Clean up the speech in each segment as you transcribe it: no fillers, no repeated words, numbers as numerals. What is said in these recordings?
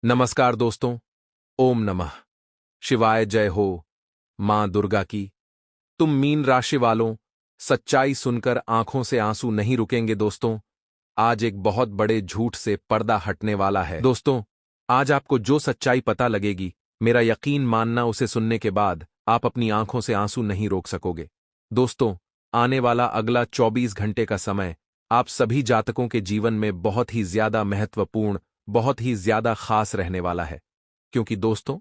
नमस्कार दोस्तों। ओम नमः शिवाय। जय हो मां दुर्गा की। तुम मीन राशि वालों, सच्चाई सुनकर आंखों से आंसू नहीं रुकेंगे दोस्तों। आज एक बहुत बड़े झूठ से पर्दा हटने वाला है दोस्तों। आज आपको जो सच्चाई पता लगेगी, मेरा यकीन मानना उसे सुनने के बाद आप अपनी आंखों से आंसू नहीं रोक सकोगे। दोस्तों, आने वाला अगला 24 घंटे का समय आप सभी जातकों के जीवन में बहुत ही ज्यादा महत्वपूर्ण, बहुत ही ज्यादा खास रहने वाला है। क्योंकि दोस्तों,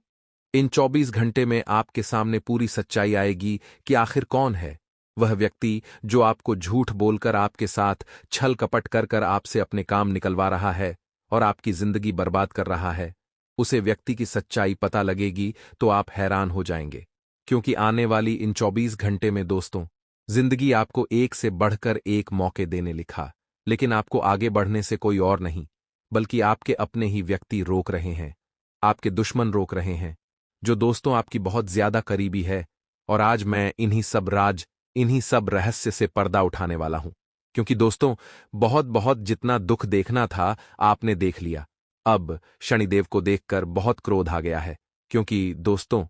इन 24 घंटे में आपके सामने पूरी सच्चाई आएगी कि आखिर कौन है वह व्यक्ति जो आपको झूठ बोलकर आपके साथ छल कपट कर कर आपसे अपने काम निकलवा रहा है और आपकी जिंदगी बर्बाद कर रहा है। उसे व्यक्ति की सच्चाई पता लगेगी तो आप हैरान हो जाएंगे। क्योंकि आने वाली इन 24 घंटे में दोस्तों, जिंदगी आपको एक से बढ़कर एक मौके देने लिखा, लेकिन आपको आगे बढ़ने से कोई और नहीं बल्कि आपके अपने ही व्यक्ति रोक रहे हैं। आपके दुश्मन रोक रहे हैं, जो दोस्तों आपकी बहुत ज्यादा करीबी है। और आज मैं इन्हीं सब रहस्य से पर्दा उठाने वाला हूं। क्योंकि दोस्तों, बहुत बहुत जितना दुख देखना था आपने देख लिया। अब शनिदेव को देखकर बहुत क्रोध आ गया है। क्योंकि दोस्तों,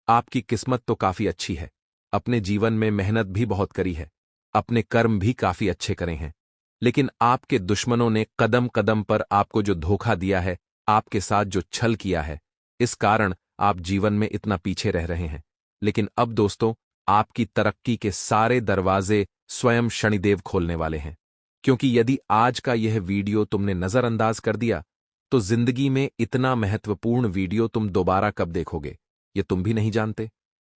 आपकी किस्मत तो काफी अच्छी है। अपने जीवन में मेहनत भी बहुत करी है, अपने कर्म भी काफी अच्छे करे हैं। लेकिन आपके दुश्मनों ने कदम कदम पर आपको जो धोखा दिया है, आपके साथ जो छल किया है, इस कारण आप जीवन में इतना पीछे रह रहे हैं। लेकिन अब दोस्तों, आपकी तरक्की के सारे दरवाजे स्वयं शनिदेव खोलने वाले हैं। क्योंकि यदि आज का यह वीडियो तुमने नजरअंदाज कर दिया, तो जिंदगी में इतना महत्वपूर्ण वीडियो तुम दोबारा कब देखोगे, ये तुम भी नहीं जानते,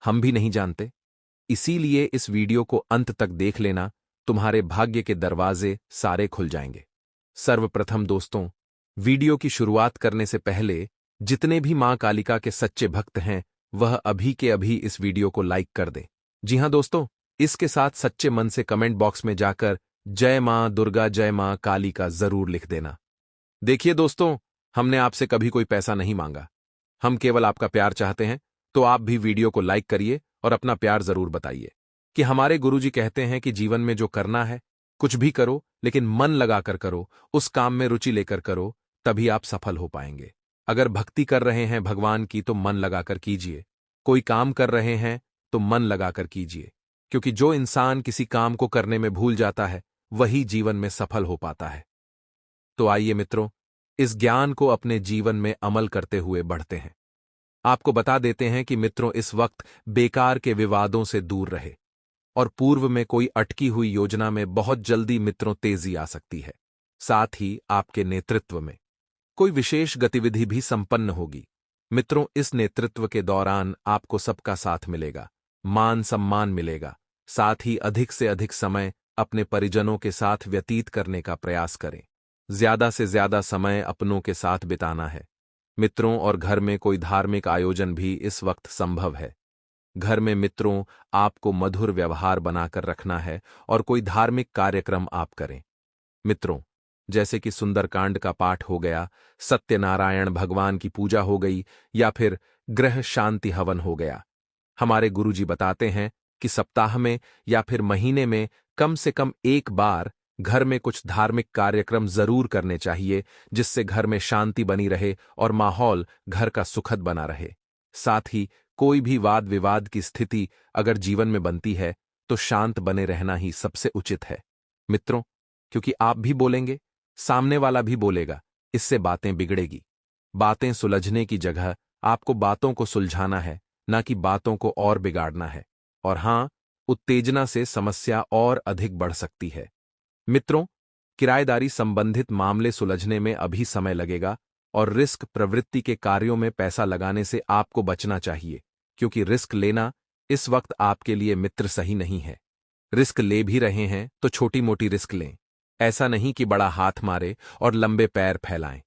हम भी नहीं जानते। इसीलिए इस वीडियो को अंत तक देख लेना, तुम्हारे भाग्य के दरवाजे सारे खुल जाएंगे। सर्वप्रथम दोस्तों, वीडियो की शुरुआत करने से पहले जितने भी मां कालिका के सच्चे भक्त हैं, वह अभी के अभी इस वीडियो को लाइक कर दें। जी हां दोस्तों, इसके साथ सच्चे मन से कमेंट बॉक्स में जाकर जय मां दुर्गा, जय मां कालिका जरूर लिख देना। देखिए दोस्तों, हमने आपसे कभी कोई पैसा नहीं मांगा, हम केवल आपका प्यार चाहते हैं। तो आप भी वीडियो को लाइक करिए और अपना प्यार जरूर बताइए। कि हमारे गुरुजी कहते हैं कि जीवन में जो करना है, कुछ भी करो लेकिन मन लगाकर करो, उस काम में रुचि लेकर करो, तभी आप सफल हो पाएंगे। अगर भक्ति कर रहे हैं भगवान की तो मन लगाकर कीजिए। कोई काम कर रहे हैं तो मन लगाकर कीजिए। क्योंकि जो इंसान किसी काम को करने में भूल जाता है, वही जीवन में सफल हो पाता है। तो आइए मित्रों, इस ज्ञान को अपने जीवन में अमल करते हुए बढ़ते हैं। आपको बता देते हैं कि मित्रों, इस वक्त बेकार के विवादों से दूर रहे और पूर्व में कोई अटकी हुई योजना में बहुत जल्दी मित्रों तेजी आ सकती है। साथ ही आपके नेतृत्व में कोई विशेष गतिविधि भी संपन्न होगी। मित्रों, इस नेतृत्व के दौरान आपको सबका साथ मिलेगा, मान सम्मान मिलेगा। साथ ही अधिक से अधिक समय अपने परिजनों के साथ व्यतीत करने का प्रयास करें। ज्यादा से ज्यादा समय अपनों के साथ बिताना है मित्रों। और घर में कोई धार्मिक आयोजन भी इस वक्त संभव है। घर में मित्रों, आपको मधुर व्यवहार बनाकर रखना है और कोई धार्मिक कार्यक्रम आप करें मित्रों। जैसे कि सुंदरकांड का पाठ हो गया, सत्यनारायण भगवान की पूजा हो गई, या फिर ग्रह शांति हवन हो गया। हमारे गुरुजी बताते हैं कि सप्ताह में या फिर महीने में कम से कम एक बार घर में कुछ धार्मिक कार्यक्रम जरूर करने चाहिए, जिससे घर में शांति बनी रहे और माहौल घर का सुखद बना रहे। साथ ही कोई भी वाद विवाद की स्थिति अगर जीवन में बनती है तो शांत बने रहना ही सबसे उचित है मित्रों। क्योंकि आप भी बोलेंगे, सामने वाला भी बोलेगा, इससे बातें बिगड़ेगी। बातें सुलझने की जगह आपको बातों को सुलझाना है, ना कि बातों को और बिगाड़ना है। और हां, उत्तेजना से समस्या और अधिक बढ़ सकती है मित्रों। किराएदारी संबंधित मामले सुलझने में अभी समय लगेगा और रिस्क प्रवृत्ति के कार्यों में पैसा लगाने से आपको बचना चाहिए। क्योंकि रिस्क लेना इस वक्त आपके लिए मित्र सही नहीं है। रिस्क ले भी रहे हैं तो छोटी मोटी रिस्क लें। ऐसा नहीं कि बड़ा हाथ मारे और लंबे पैर फैलाएं।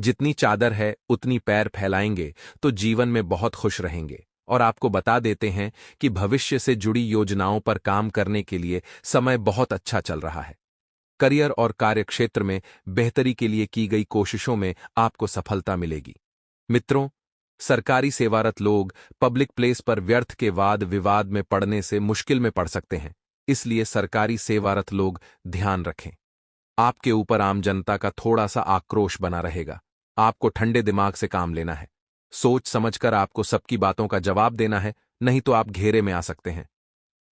जितनी चादर है उतनी पैर फैलाएंगे तो जीवन में बहुत खुश रहेंगे। और आपको बता देते हैं कि भविष्य से जुड़ी योजनाओं पर काम करने के लिए समय बहुत अच्छा चल रहा है। करियर और कार्यक्षेत्र में बेहतरी के लिए की गई कोशिशों में आपको सफलता मिलेगी मित्रों। सरकारी सेवारत लोग पब्लिक प्लेस पर व्यर्थ के वाद विवाद में पड़ने से मुश्किल में पड़ सकते हैं। इसलिए सरकारी सेवारत लोग ध्यान रखें। आपके ऊपर आम जनता का थोड़ा सा आक्रोश बना रहेगा। आपको ठंडे दिमाग से काम लेना है। सोच समझकर आपको सबकी बातों का जवाब देना है, नहीं तो आप घेरे में आ सकते हैं।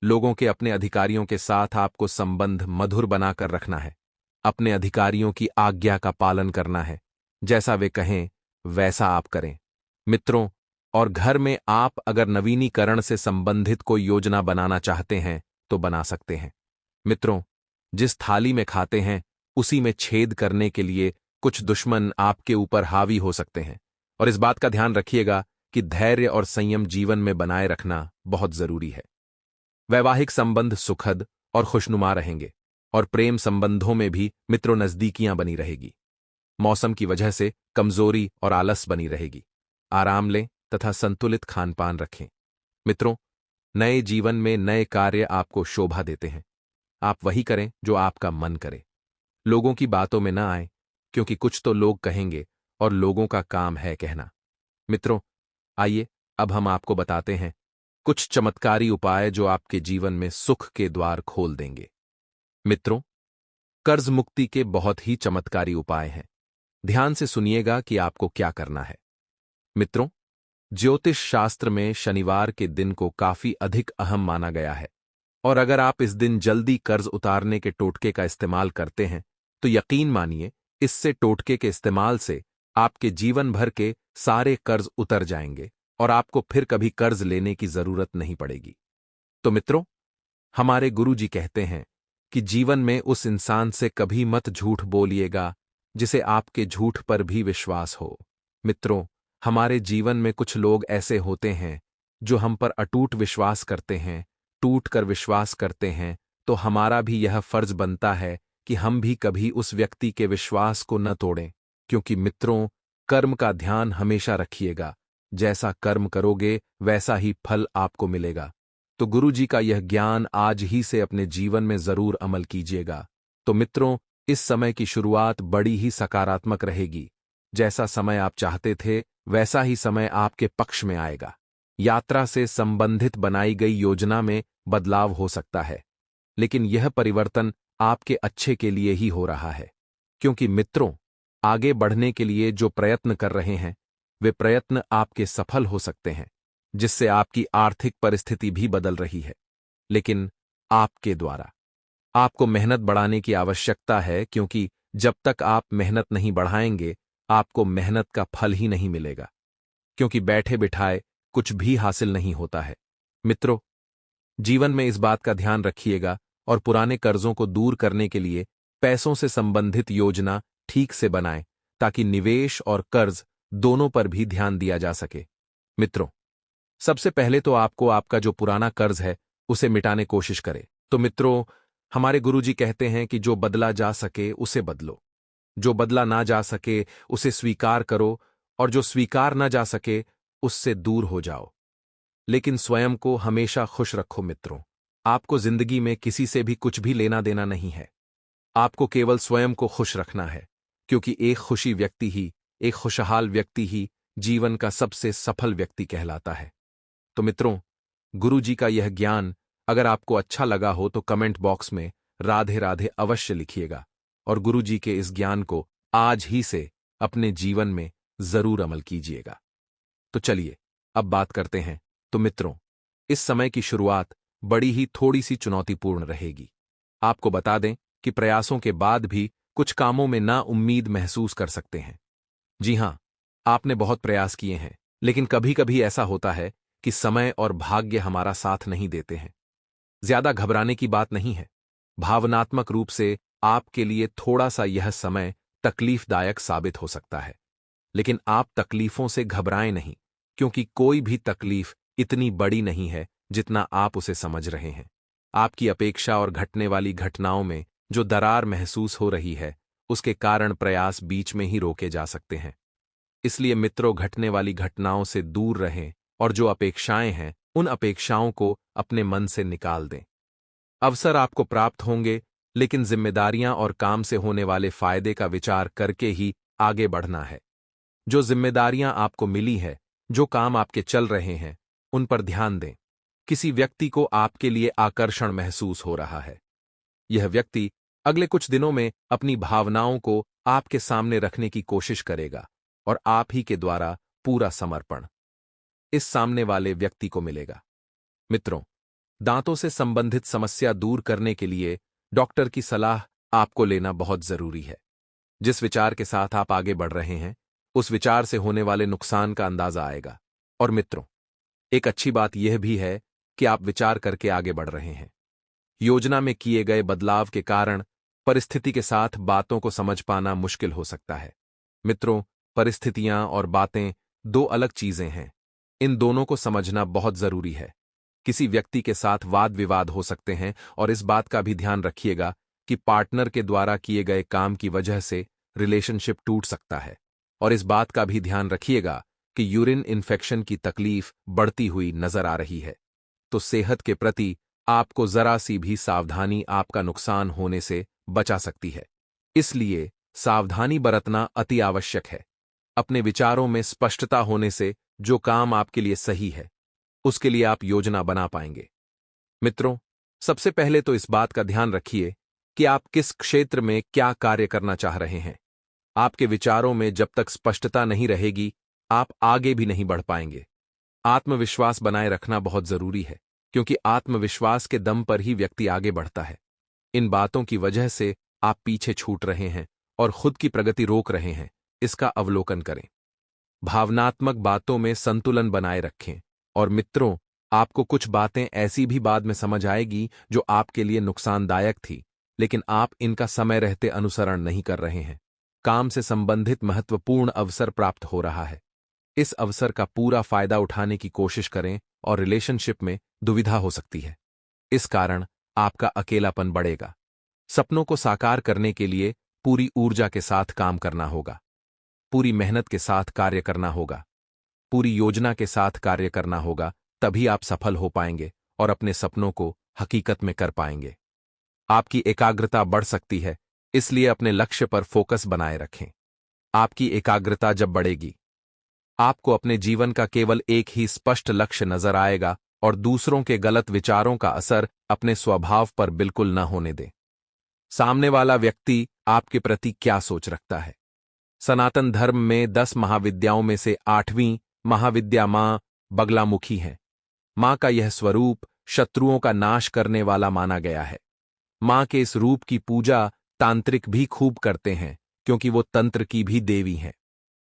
लोगों के अपने अधिकारियों के साथ आपको संबंध मधुर बनाकर रखना है। अपने अधिकारियों की आज्ञा का पालन करना है। जैसा वे कहें वैसा आप करें। मित्रों, और घर में आप अगर नवीनीकरण से संबंधित कोई योजना बनाना चाहते हैं तो बना सकते हैं। मित्रों, जिस थाली में खाते हैं उसी में छेद करने के लिए कुछ दुश्मन आपके ऊपर हावी हो सकते हैं, और इस बात का ध्यान रखिएगा कि धैर्य और संयम जीवन में बनाए रखना बहुत जरूरी है। वैवाहिक संबंध सुखद और खुशनुमा रहेंगे, और प्रेम संबंधों में भी मित्रों नजदीकियां बनी रहेगी। मौसम की वजह से कमजोरी और आलस बनी रहेगी। आराम लें तथा संतुलित खानपान रखें। मित्रों, नए जीवन में नए कार्य आपको शोभा देते हैं। आप वही करें जो आपका मन करे। लोगों की बातों में न आए, क्योंकि कुछ तो लोग कहेंगे और लोगों का काम है कहना। मित्रों, आइए अब हम आपको बताते हैं कुछ चमत्कारी उपाय जो आपके जीवन में सुख के द्वार खोल देंगे। मित्रों, कर्ज मुक्ति के बहुत ही चमत्कारी उपाय हैं। ध्यान से सुनिएगा कि आपको क्या करना है। मित्रों, ज्योतिष शास्त्र में शनिवार के दिन को काफी अधिक अहम माना गया है, और अगर आप इस दिन जल्दी कर्ज उतारने के टोटके का इस्तेमाल करते हैं तो यकीन मानिए इससे टोटके के इस्तेमाल से आपके जीवन भर के सारे कर्ज उतर जाएंगे और आपको फिर कभी कर्ज लेने की जरूरत नहीं पड़ेगी। तो मित्रों, हमारे गुरुजी कहते हैं कि जीवन में उस इंसान से कभी मत झूठ बोलिएगा जिसे आपके झूठ पर भी विश्वास हो। मित्रों, हमारे जीवन में कुछ लोग ऐसे होते हैं जो हम पर अटूट विश्वास करते हैं, टूट कर विश्वास करते हैं, तो हमारा भी यह फर्ज बनता है कि हम भी कभी उस व्यक्ति के विश्वास को न तोड़ें। क्योंकि मित्रों, कर्म का ध्यान हमेशा रखिएगा। जैसा कर्म करोगे वैसा ही फल आपको मिलेगा। तो गुरुजी का यह ज्ञान आज ही से अपने जीवन में जरूर अमल कीजिएगा। तो मित्रों, इस समय की शुरुआत बड़ी ही सकारात्मक रहेगी। जैसा समय आप चाहते थे वैसा ही समय आपके पक्ष में आएगा। यात्रा से संबंधित बनाई गई योजना में बदलाव हो सकता है, लेकिन यह परिवर्तन आपके अच्छे के लिए ही हो रहा है। क्योंकि मित्रों, आगे बढ़ने के लिए जो प्रयत्न कर रहे हैं वे प्रयत्न आपके सफल हो सकते हैं, जिससे आपकी आर्थिक परिस्थिति भी बदल रही है। लेकिन आपके द्वारा आपको मेहनत बढ़ाने की आवश्यकता है, क्योंकि जब तक आप मेहनत नहीं बढ़ाएंगे आपको मेहनत का फल ही नहीं मिलेगा। क्योंकि बैठे बिठाए कुछ भी हासिल नहीं होता है। मित्रों, जीवन में इस बात का ध्यान रखिएगा और पुराने कर्जों को दूर करने के लिए पैसों से संबंधित योजना ठीक से बनाएं, ताकि निवेश और कर्ज दोनों पर भी ध्यान दिया जा सके। मित्रों, सबसे पहले तो आपको आपका जो पुराना कर्ज है उसे मिटाने कोशिश करें। तो मित्रों, हमारे गुरुजी कहते हैं कि जो बदला जा सके उसे बदलो, जो बदला ना जा सके उसे स्वीकार करो, और जो स्वीकार ना जा सके उससे दूर हो जाओ। लेकिन स्वयं को हमेशा खुश रखो। मित्रों, आपको जिंदगी में किसी से भी कुछ भी लेना देना नहीं है। आपको केवल स्वयं को खुश रखना है, क्योंकि एक खुशी व्यक्ति ही, एक खुशहाल व्यक्ति ही जीवन का सबसे सफल व्यक्ति कहलाता है। तो मित्रों, गुरुजी का यह ज्ञान अगर आपको अच्छा लगा हो तो कमेंट बॉक्स में राधे राधे अवश्य लिखिएगा, और गुरुजी के इस ज्ञान को आज ही से अपने जीवन में जरूर अमल कीजिएगा। तो चलिए अब बात करते हैं। तो मित्रों, इस समय की शुरुआत बड़ी ही थोड़ी सी चुनौतीपूर्ण रहेगी। आपको बता दें कि प्रयासों के बाद भी कुछ कामों में ना उम्मीद महसूस कर सकते हैं। जी हां, आपने बहुत प्रयास किए हैं, लेकिन कभी कभी ऐसा होता है कि समय और भाग्य हमारा साथ नहीं देते हैं। ज्यादा घबराने की बात नहीं है। भावनात्मक रूप से आपके लिए थोड़ा सा यह समय तकलीफदायक साबित हो सकता है, लेकिन आप तकलीफों से घबराएं नहीं, क्योंकि कोई भी तकलीफ इतनी बड़ी नहीं है जितना आप उसे समझ रहे हैं। आपकी अपेक्षा और घटने वाली घटनाओं में जो दरार महसूस हो रही है उसके कारण प्रयास बीच में ही रोके जा सकते हैं। इसलिए मित्रों, घटने वाली घटनाओं से दूर रहें और जो अपेक्षाएं हैं उन अपेक्षाओं को अपने मन से निकाल दें। अवसर आपको प्राप्त होंगे, लेकिन जिम्मेदारियां और काम से होने वाले फायदे का विचार करके ही आगे बढ़ना है। जो जिम्मेदारियां आपको मिली है, जो काम आपके चल रहे हैं, उन पर ध्यान दें। किसी व्यक्ति को आपके लिए आकर्षण महसूस हो रहा है। यह व्यक्ति अगले कुछ दिनों में अपनी भावनाओं को आपके सामने रखने की कोशिश करेगा, और आप ही के द्वारा पूरा समर्पण इस सामने वाले व्यक्ति को मिलेगा। मित्रों, दांतों से संबंधित समस्या दूर करने के लिए डॉक्टर की सलाह आपको लेना बहुत जरूरी है। जिस विचार के साथ आप आगे बढ़ रहे हैं, उस विचार से होने वाले नुकसान का अंदाजा आएगा। और मित्रों, एक अच्छी बात यह भी है कि आप विचार करके आगे बढ़ रहे हैं। योजना में किए गए बदलाव के कारण परिस्थिति के साथ बातों को समझ पाना मुश्किल हो सकता है। मित्रों, परिस्थितियां और बातें दो अलग चीजें हैं। इन दोनों को समझना बहुत जरूरी है। किसी व्यक्ति के साथ वाद विवाद हो सकते हैं और इस बात का भी ध्यान रखिएगा कि पार्टनर के द्वारा किए गए काम की वजह से रिलेशनशिप टूट सकता है। और इस बात का भी ध्यान रखिएगा कि यूरिन इन्फेक्शन की तकलीफ बढ़ती हुई नजर आ रही है। तो सेहत के प्रति आपको जरा सी भी सावधानी आपका नुकसान होने से बचा सकती है। इसलिए सावधानी बरतना अति आवश्यक है। अपने विचारों में स्पष्टता होने से जो काम आपके लिए सही है, उसके लिए आप योजना बना पाएंगे। मित्रों, सबसे पहले तो इस बात का ध्यान रखिए कि आप किस क्षेत्र में क्या कार्य करना चाह रहे हैं। आपके विचारों में जब तक स्पष्टता नहीं रहेगी, आप आगे भी नहीं बढ़ पाएंगे। आत्मविश्वास बनाए रखना बहुत जरूरी है, क्योंकि आत्मविश्वास के दम पर ही व्यक्ति आगे बढ़ता है। इन बातों की वजह से आप पीछे छूट रहे हैं और खुद की प्रगति रोक रहे हैं, इसका अवलोकन करें। भावनात्मक बातों में संतुलन बनाए रखें। और मित्रों, आपको कुछ बातें ऐसी भी बाद में समझ आएगी जो आपके लिए नुकसानदायक थी, लेकिन आप इनका समय रहते अनुसरण नहीं कर रहे हैं। काम से संबंधित महत्वपूर्ण अवसर प्राप्त हो रहा है। इस अवसर का पूरा फायदा उठाने की कोशिश करें और रिलेशनशिप में दुविधा हो सकती है। इस कारण आपका अकेलापन बढ़ेगा। सपनों को साकार करने के लिए पूरी ऊर्जा के साथ काम करना होगा। पूरी मेहनत के साथ कार्य करना होगा। पूरी योजना के साथ कार्य करना होगा, तभी आप सफल हो पाएंगे और अपने सपनों को हकीकत में कर पाएंगे। आपकी एकाग्रता बढ़ सकती है, इसलिए अपने लक्ष्य पर फोकस बनाए रखें। आपकी एकाग्रता जब बढ़ेगी, आपको अपने जीवन का केवल एक ही स्पष्ट लक्ष्य नजर आएगा और दूसरों के गलत विचारों का असर अपने स्वभाव पर बिल्कुल न होने दें। सामने वाला व्यक्ति आपके प्रति क्या सोच रखता है। सनातन धर्म में 10 महाविद्याओं में से 8वीं महाविद्या मां बगलामुखी है। मां का यह स्वरूप शत्रुओं का नाश करने वाला माना गया है। मां के इस रूप की पूजा तांत्रिक भी खूब करते हैं, क्योंकि वो तंत्र की भी देवी हैं।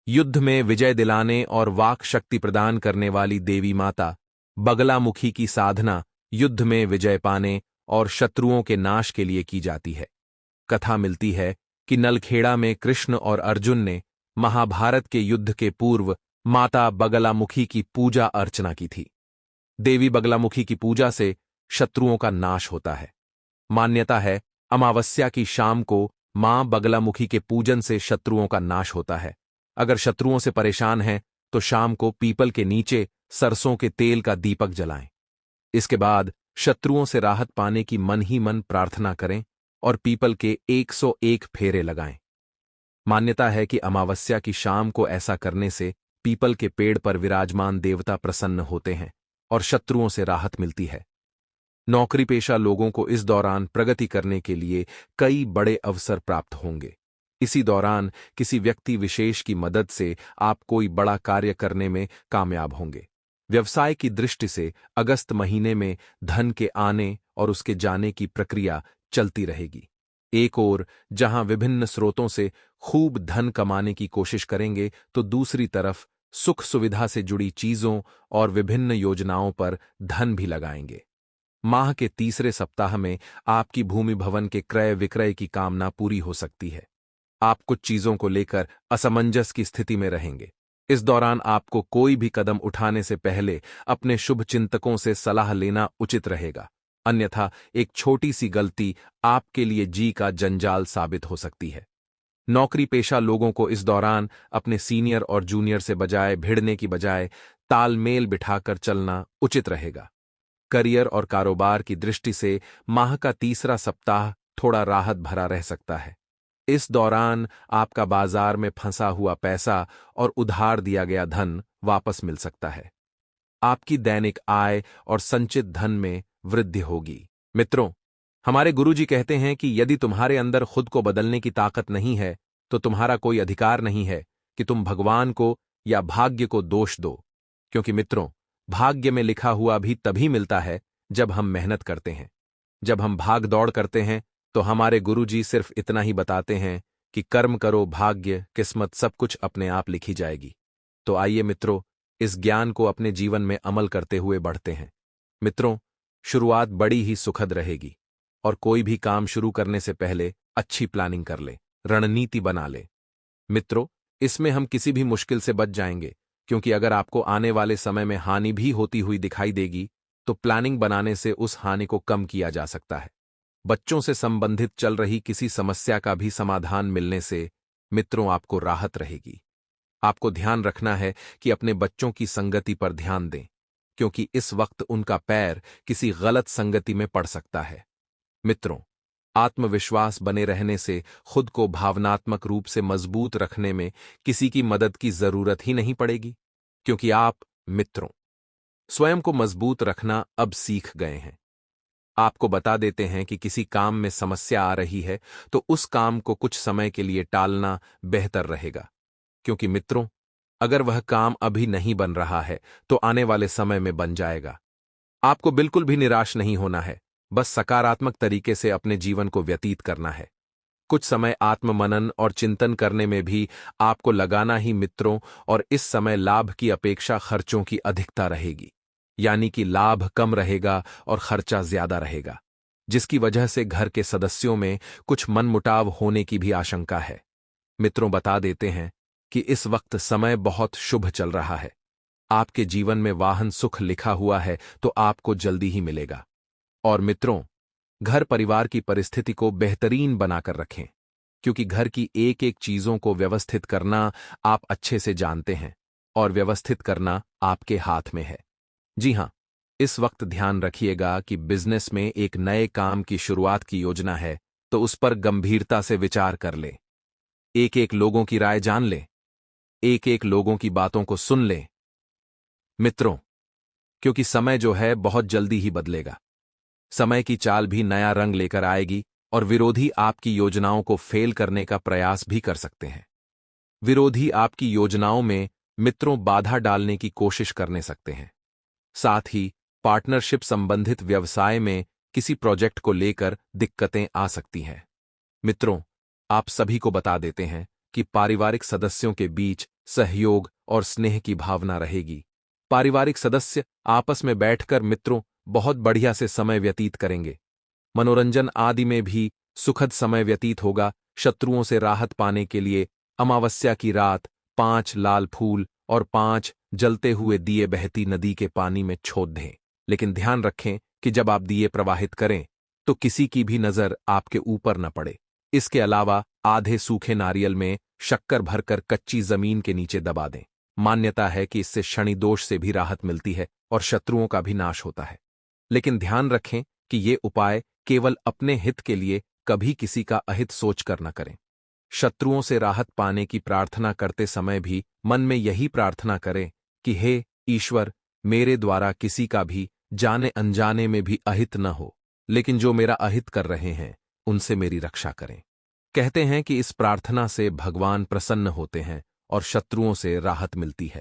युद्ध में विजय दिलाने और वाक शक्ति प्रदान करने वाली देवी माता बगलामुखी की साधना युद्ध में विजय पाने और शत्रुओं के नाश के लिए की जाती है। कथा मिलती है कि नलखेड़ा में कृष्ण और अर्जुन ने महाभारत के युद्ध के पूर्व माता बगलामुखी की पूजा अर्चना की थी। देवी बगलामुखी की पूजा से शत्रुओं का नाश होता है। मान्यता है, अमावस्या की शाम को मां बगलामुखी के पूजन से शत्रुओं का नाश होता है। अगर शत्रुओं से परेशान हैं तो शाम को पीपल के नीचे सरसों के तेल का दीपक जलाएं। इसके बाद शत्रुओं से राहत पाने की मन ही मन प्रार्थना करें और पीपल के 101 फेरे लगाएं। मान्यता है कि अमावस्या की शाम को ऐसा करने से पीपल के पेड़ पर विराजमान देवता प्रसन्न होते हैं और शत्रुओं से राहत मिलती है। नौकरी पेशा लोगों को इस दौरान प्रगति करने के लिए कई बड़े अवसर प्राप्त होंगे। इसी दौरान किसी व्यक्ति विशेष की मदद से आप कोई बड़ा कार्य करने में कामयाब होंगे। व्यवसाय की दृष्टि से अगस्त महीने में धन के आने और उसके जाने की प्रक्रिया चलती रहेगी। एक ओर जहां विभिन्न स्रोतों से खूब धन कमाने की कोशिश करेंगे, तो दूसरी तरफ सुख सुविधा से जुड़ी चीजों और विभिन्न योजनाओं पर धन भी लगाएंगे। माह के तीसरे सप्ताह में आपकी भूमि भवन के क्रय विक्रय की कामना पूरी हो सकती है। आप कुछ चीजों को लेकर असमंजस की स्थिति में रहेंगे। इस दौरान आपको कोई भी कदम उठाने से पहले अपने शुभ चिंतकों से सलाह लेना उचित रहेगा, अन्यथा एक छोटी सी गलती आपके लिए जी का जंजाल साबित हो सकती है। नौकरी पेशा लोगों को इस दौरान अपने सीनियर और जूनियर से भिड़ने की बजाय तालमेल बिठाकर चलना उचित रहेगा। करियर और कारोबार की दृष्टि से माह का तीसरा सप्ताह थोड़ा राहत भरा रह सकता है। इस दौरान आपका बाजार में फंसा हुआ पैसा और उधार दिया गया धन वापस मिल सकता है। आपकी दैनिक आय और संचित धन में वृद्धि होगी। मित्रों, हमारे गुरुजी कहते हैं कि यदि तुम्हारे अंदर खुद को बदलने की ताकत नहीं है, तो तुम्हारा कोई अधिकार नहीं है कि तुम भगवान को या भाग्य को दोष दो, क्योंकि मित्रों, भाग्य में लिखा हुआ भी तभी मिलता है जब हम मेहनत करते हैं। जब हम भाग दौड़ करते हैं तो हमारे गुरुजी सिर्फ इतना ही बताते हैं कि कर्म करो, भाग्य, किस्मत सब कुछ अपने आप लिखी जाएगी। तो आइए मित्रों, इस ज्ञान को अपने जीवन में अमल करते हुए बढ़ते हैं। मित्रों, शुरुआत बड़ी ही सुखद रहेगी और कोई भी काम शुरू करने से पहले अच्छी प्लानिंग कर ले, रणनीति बना ले। मित्रों, इसमें हम किसी भी मुश्किल से बच जाएंगे, क्योंकि अगर आपको आने वाले समय में हानि भी होती हुई दिखाई देगी तो प्लानिंग बनाने से उस हानि को कम किया जा सकता है। बच्चों से संबंधित चल रही किसी समस्या का भी समाधान मिलने से मित्रों आपको राहत रहेगी। आपको ध्यान रखना है कि अपने बच्चों की संगति पर ध्यान दें, क्योंकि इस वक्त उनका पैर किसी गलत संगति में पड़ सकता है। मित्रों, आत्मविश्वास बने रहने से खुद को भावनात्मक रूप से मजबूत रखने में किसी की मदद की जरूरत ही नहीं पड़ेगी, क्योंकि आप मित्रों स्वयं को मजबूत रखना अब सीख गए हैं। आपको बता देते हैं कि किसी काम में समस्या आ रही है तो उस काम को कुछ समय के लिए टालना बेहतर रहेगा, क्योंकि मित्रों, अगर वह काम अभी नहीं बन रहा है तो आने वाले समय में बन जाएगा। आपको बिल्कुल भी निराश नहीं होना है, बस सकारात्मक तरीके से अपने जीवन को व्यतीत करना है। कुछ समय आत्ममनन और चिंतन करने में भी आपको लगाना ही मित्रों, और इस समय लाभ की अपेक्षा खर्चों की अधिकता रहेगी, यानी कि लाभ कम रहेगा और खर्चा ज्यादा रहेगा, जिसकी वजह से घर के सदस्यों में कुछ मनमुटाव होने की भी आशंका है। मित्रों, बता देते हैं कि इस वक्त समय बहुत शुभ चल रहा है। आपके जीवन में वाहन सुख लिखा हुआ है तो आपको जल्दी ही मिलेगा। और मित्रों, घर परिवार की परिस्थिति को बेहतरीन बनाकर रखें, क्योंकि घर की एक एक चीजों को व्यवस्थित करना आप अच्छे से जानते हैं और व्यवस्थित करना आपके हाथ में है। जी हां, इस वक्त ध्यान रखिएगा कि बिजनेस में एक नए काम की शुरुआत की योजना है तो उस पर गंभीरता से विचार कर ले। एक एक लोगों की राय जान ले, एक एक लोगों की बातों को सुन ले मित्रों, क्योंकि समय जो है बहुत जल्दी ही बदलेगा। समय की चाल भी नया रंग लेकर आएगी और विरोधी आपकी योजनाओं को फेल करने का प्रयास भी कर सकते हैं। विरोधी आपकी योजनाओं में मित्रों बाधा डालने की कोशिश करने सकते हैं। साथ ही पार्टनरशिप संबंधित व्यवसाय में किसी प्रोजेक्ट को लेकर दिक्कतें आ सकती हैं। मित्रों, आप सभी को बता देते हैं कि पारिवारिक सदस्यों के बीच सहयोग और स्नेह की भावना रहेगी। पारिवारिक सदस्य आपस में बैठकर मित्रों बहुत बढ़िया से समय व्यतीत करेंगे। मनोरंजन आदि में भी सुखद समय व्यतीत होगा। शत्रुओं से राहत पाने के लिए अमावस्या की रात 5 लाल फूल और 5 जलते हुए दिए बहती नदी के पानी में छोड़ दें। लेकिन ध्यान रखें कि जब आप दिए प्रवाहित करें तो किसी की भी नजर आपके ऊपर न पड़े। इसके अलावा आधे सूखे नारियल में शक्कर भरकर कच्ची जमीन के नीचे दबा दें। मान्यता है कि इससे शनि दोष से भी राहत मिलती है और शत्रुओं का भी नाश होता है। लेकिन ध्यान रखें कि ये उपाय केवल अपने हित के लिए, कभी किसी का अहित सोचकर न करें। शत्रुओं से राहत पाने की प्रार्थना करते समय भी मन में यही प्रार्थना करें कि हे ईश्वर, मेरे द्वारा किसी का भी जाने अनजाने में भी अहित न हो, लेकिन जो मेरा अहित कर रहे हैं उनसे मेरी रक्षा करें। कहते हैं कि इस प्रार्थना से भगवान प्रसन्न होते हैं और शत्रुओं से राहत मिलती है।